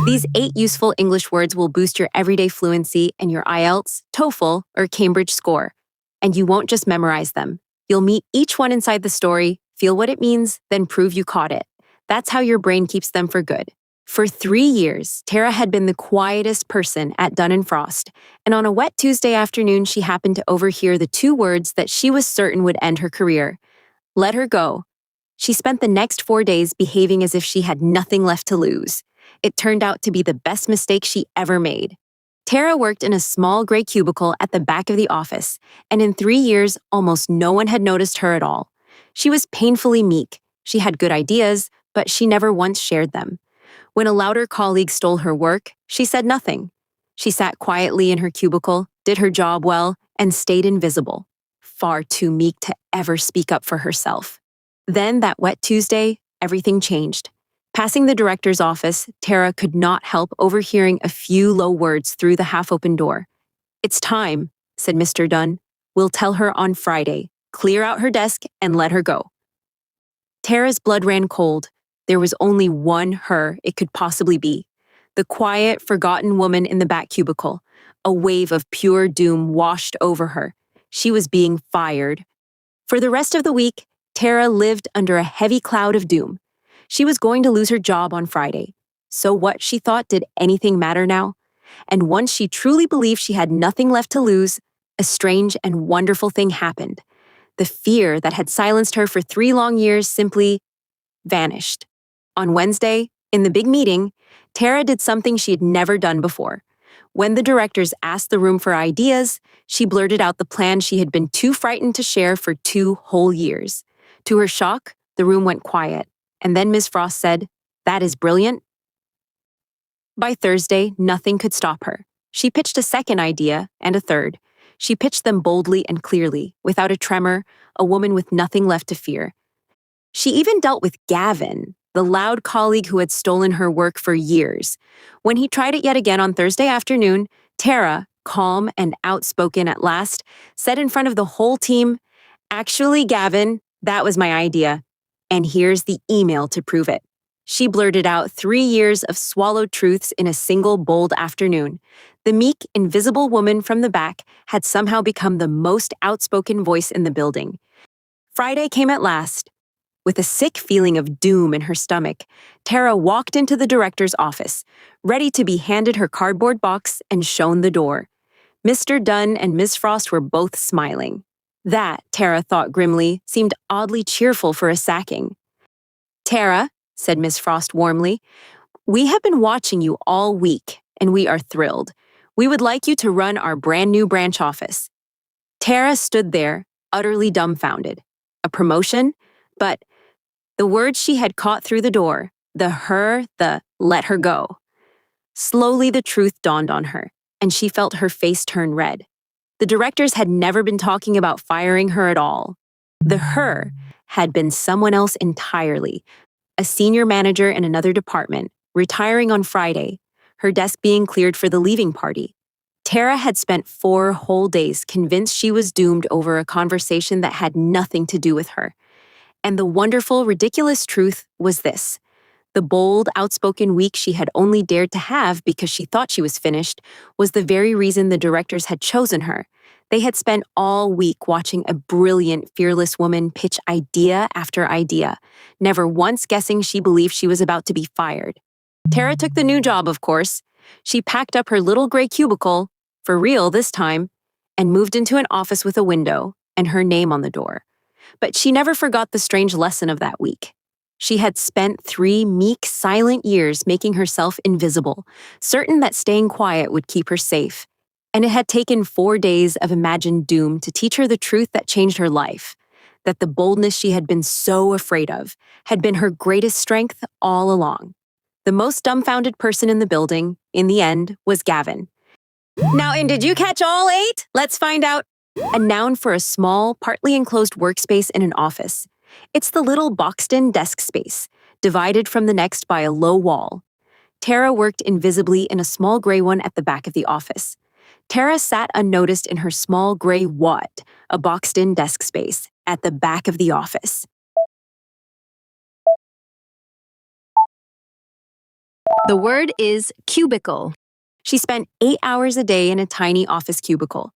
These 8 useful English words will boost your everyday fluency and your IELTS, TOEFL, or Cambridge score. And you won't just memorize them. You'll meet each one inside the story, feel what it means, then prove you caught it. That's how your brain keeps them for good. For 3 years, Tara had been the quietest person at Dun & Frost, and on a wet Tuesday afternoon, she happened to overhear the 2 words that she was certain would end her career. Let her go. She spent the next 4 days behaving as if she had nothing left to lose. It turned out to be the best mistake she ever made. Tara worked in a small gray cubicle at the back of the office, and in 3 years, almost no one had noticed her at all. She was painfully meek. She had good ideas, but she never once shared them. When a louder colleague stole her work, she said nothing. She sat quietly in her cubicle, did her job well, and stayed invisible. Far too meek to ever speak up for herself. Then, that wet Tuesday, everything changed. Passing the director's office, Tara could not help overhearing a few low words through the half-open door. "It's time," said Mr. Dunn. "We'll tell her on Friday. Clear out her desk and let her go." Tara's blood ran cold. There was only one her it could possibly be. The quiet, forgotten woman in the back cubicle. A wave of pure doom washed over her. She was being fired. For the rest of the week, Tara lived under a heavy cloud of doom. She was going to lose her job on Friday. So what, she thought, did anything matter now? And once she truly believed she had nothing left to lose, a strange and wonderful thing happened. The fear that had silenced her for 3 long years simply vanished. On Wednesday, in the big meeting, Tara did something she had never done before. When the directors asked the room for ideas, she blurted out the plan she had been too frightened to share for 2 whole years. To her shock, the room went quiet, and then Ms. Frost said, "That is brilliant." By Thursday, nothing could stop her. She pitched a second idea and a third. She pitched them boldly and clearly, without a tremor, a woman with nothing left to fear. She even dealt with Gavin, the loud colleague who had stolen her work for years. When he tried it yet again on Thursday afternoon, Tara, calm and outspoken at last, said in front of the whole team, "Actually, Gavin, that was my idea. And here's the email to prove it." She blurted out 3 years of swallowed truths in a single bold afternoon. The meek, invisible woman from the back had somehow become the most outspoken voice in the building. Friday came at last. With a sick feeling of doom in her stomach, Tara walked into the director's office, ready to be handed her cardboard box and shown the door. Mr. Dunn and Ms. Frost were both smiling. That, Tara thought grimly, seemed oddly cheerful for a sacking. "Tara," said Ms. Frost warmly, "we have been watching you all week, and we are thrilled. We would like you to run our brand new branch office." Tara stood there, utterly dumbfounded. A promotion? But the words she had caught through the door, the let her go. Slowly the truth dawned on her, and she felt her face turn red. The directors had never been talking about firing her at all. The her had been someone else entirely, a senior manager in another department, retiring on Friday, her desk being cleared for the leaving party. Tara had spent 4 whole days convinced she was doomed over a conversation that had nothing to do with her. And the wonderful, ridiculous truth was this. The bold, outspoken week she had only dared to have because she thought she was finished was the very reason the directors had chosen her. They had spent all week watching a brilliant, fearless woman pitch idea after idea, never once guessing she believed she was about to be fired. Tara took the new job, of course. She packed up her little gray cubicle, for real this time, and moved into an office with a window and her name on the door. But she never forgot the strange lesson of that week. She had spent 3 meek, silent years making herself invisible, certain that staying quiet would keep her safe. And it had taken 4 days of imagined doom to teach her the truth that changed her life, that the boldness she had been so afraid of had been her greatest strength all along. The most dumbfounded person in the building, in the end, was Gavin. "Now, and did you catch all 8? Let's find out." A noun for a small, partly enclosed workspace in an office. It's the little boxed-in desk space, divided from the next by a low wall. Tara worked invisibly in a small gray one at the back of the office. Tara sat unnoticed in her small gray what, a boxed-in desk space, at the back of the office. The word is cubicle. She spent 8 hours a day in a tiny office cubicle.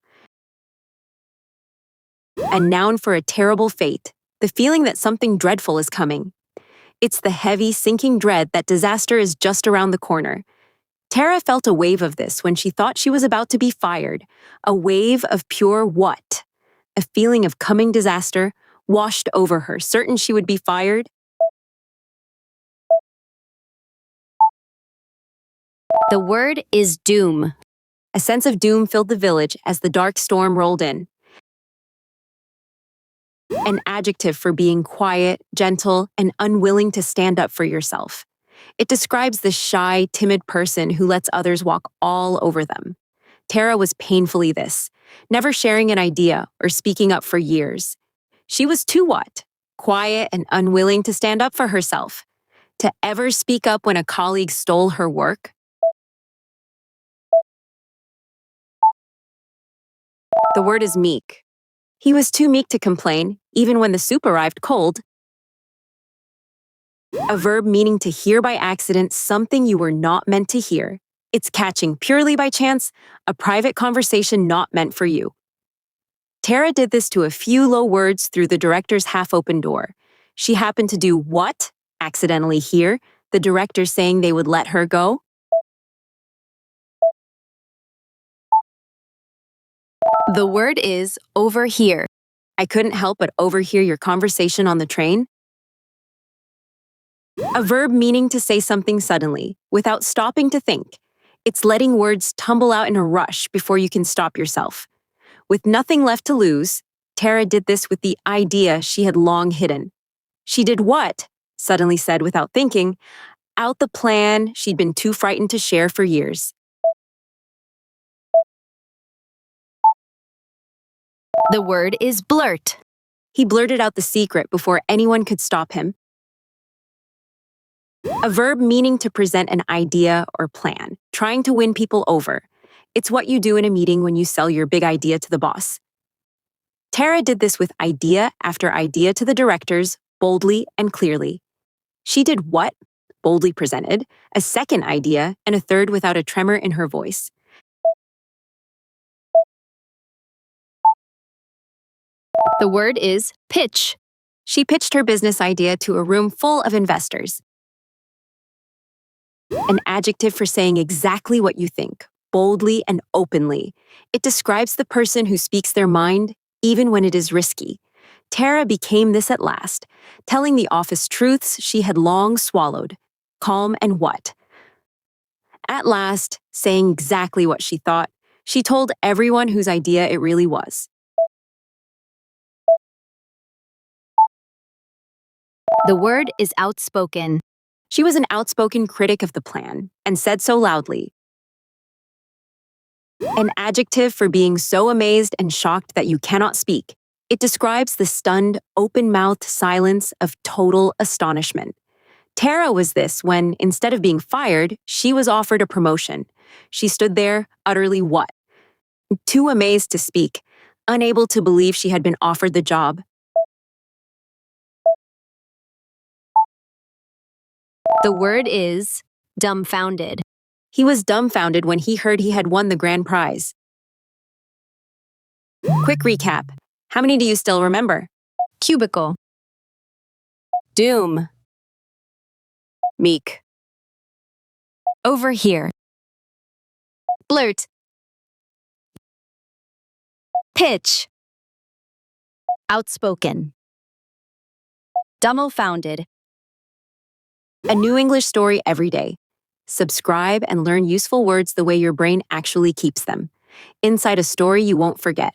A noun for a terrible fate, the feeling that something dreadful is coming. It's the heavy, sinking dread that disaster is just around the corner. Tara felt a wave of this when she thought she was about to be fired. A wave of pure what? A feeling of coming disaster washed over her, certain she would be fired. The word is doom. A sense of doom filled the village as the dark storm rolled in. An adjective for being quiet, gentle, and unwilling to stand up for yourself. It describes the shy, timid person who lets others walk all over them. Tara was painfully this, never sharing an idea or speaking up for years. She was too what? Quiet and unwilling to stand up for herself. To ever speak up when a colleague stole her work. The word is meek. He was too meek to complain, even when the soup arrived cold. A verb meaning to hear by accident something you were not meant to hear. It's catching purely by chance a private conversation not meant for you. Tara did this to a few low words through the director's half-open door. She happened to do what? Accidentally hear the director saying they would let her go. The word is overhear. I couldn't help but overhear your conversation on the train. A verb meaning to say something suddenly, without stopping to think. It's letting words tumble out in a rush before you can stop yourself. With nothing left to lose, Tara did this with the idea she had long hidden. She did what? Suddenly said without thinking, out the plan she'd been too frightened to share for years. The word is blurt. He blurted out the secret before anyone could stop him. A verb meaning to present an idea or plan, trying to win people over. It's what you do in a meeting when you sell your big idea to the boss. Tara did this with idea after idea to the directors, boldly and clearly. She did what? Boldly presented, a second idea, and a third without a tremor in her voice. The word is pitch. She pitched her business idea to a room full of investors. An adjective for saying exactly what you think, boldly and openly. It describes the person who speaks their mind, even when it is risky. Tara became this at last, telling the office truths she had long swallowed. Calm and what? At last, saying exactly what she thought, she told everyone whose idea it really was. The word is outspoken. She was an outspoken critic of the plan, and said so loudly. An adjective for being so amazed and shocked that you cannot speak. It describes the stunned, open-mouthed silence of total astonishment. Tara was this when, instead of being fired, she was offered a promotion. She stood there, utterly what? Too amazed to speak, unable to believe she had been offered the job. The word is dumbfounded. He was dumbfounded when he heard he had won the grand prize. Quick recap. How many do you still remember? Cubicle. Doom. Meek. Overhear. Blurt. Pitch. Outspoken. Dumbfounded. A new English story every day. Subscribe and learn useful words the way your brain actually keeps them. Inside a story you won't forget.